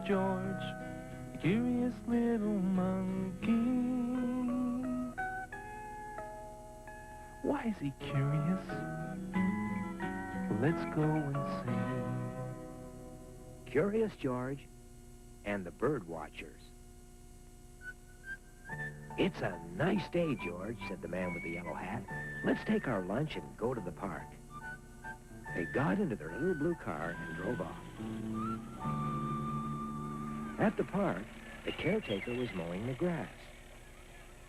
George, a curious little monkey. Why is he curious? Let's go and see. Curious George and the Birdwatchers. It's a nice day, George, said the man with the yellow hat. Let's take our lunch and go to the park. They got into their little blue car and drove off. At the park, the caretaker was mowing the grass.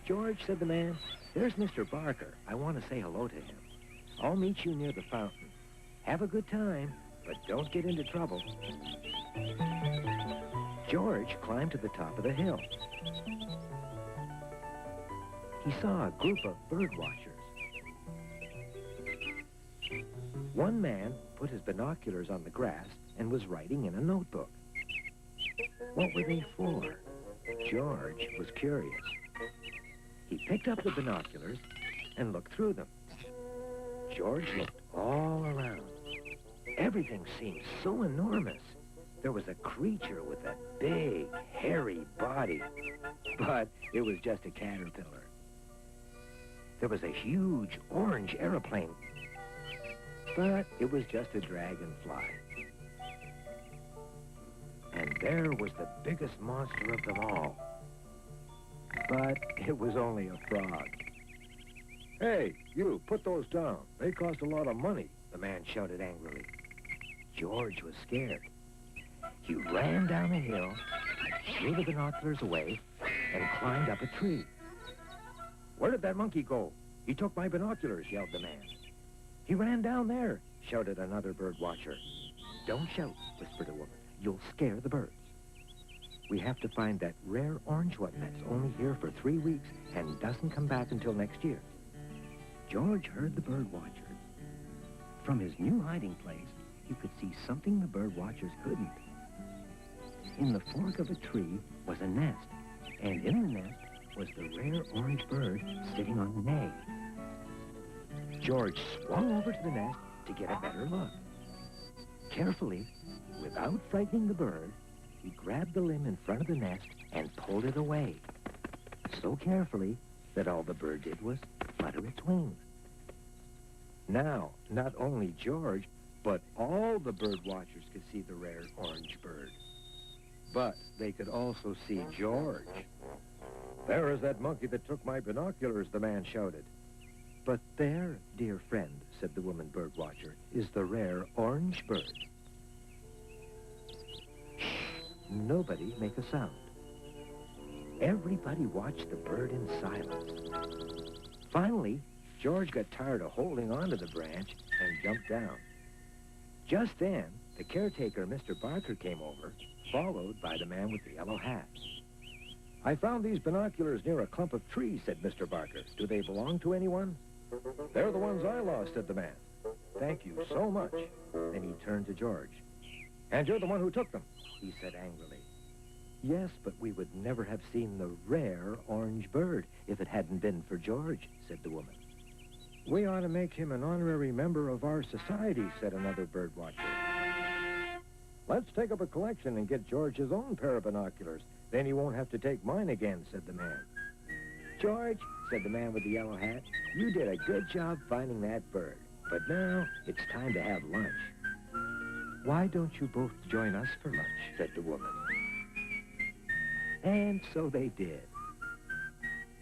George, said the man, there's Mr. Barker. I want to say hello to him. I'll meet you near the fountain. Have a good time, but don't get into trouble. George climbed to the top of the hill. He saw a group of birdwatchers. One man put his binoculars on the grass and was writing in a notebook. What were they for? George was curious. He picked up the binoculars and looked through them. George looked all around. Everything seemed so enormous. There was a creature with a big, hairy body, but it was just a caterpillar. There was a huge orange airplane, but it was just a dragonfly. And there was the biggest monster of them all, but it was only a frog. Hey, you, put those down. They cost a lot of money, the man shouted angrily. George was scared. He ran down the hill, threw the binoculars away, and climbed up a tree. Where did that monkey go? He took my binoculars, yelled the man. He ran down there, shouted another bird watcher. Don't shout, whispered a woman. You'll scare the birds. We have to find that rare orange one that's only here for 3 weeks and doesn't come back until next year. George heard the bird watchers. From his new hiding place, he could see something the bird watchers couldn't. In the fork of a tree was a nest, and in the nest was the rare orange bird sitting on an egg. George swung over to the nest to get a better look. Carefully, without frightening the bird, he grabbed the limb in front of the nest and pulled it away. So carefully that all the bird did was flutter its wings. Now, not only George, but all the bird watchers could see the rare orange bird. But they could also see George. There is that monkey that took my binoculars, the man shouted. But there, dear friend, said the woman bird watcher, is the rare orange bird. Shh, nobody make a sound. Everybody watched the bird in silence. Finally, George got tired of holding onto the branch and jumped down. Just then, the caretaker, Mr. Barker, came over, followed by the man with the yellow hat. I found these binoculars near a clump of trees, said Mr. Barker. Do they belong to anyone? They're the ones I lost, said the man. Thank you so much. Then he turned to George. And you're the one who took them, he said angrily. Yes, but we would never have seen the rare orange bird if it hadn't been for George, said the woman. We ought to make him an honorary member of our society, said another bird watcher. Let's take up a collection and get George his own pair of binoculars. Then he won't have to take mine again, said the man. George, said the man with the yellow hat, you did a good job finding that bird. But now it's time to have lunch. Why don't you both join us for lunch, said the woman. And so they did.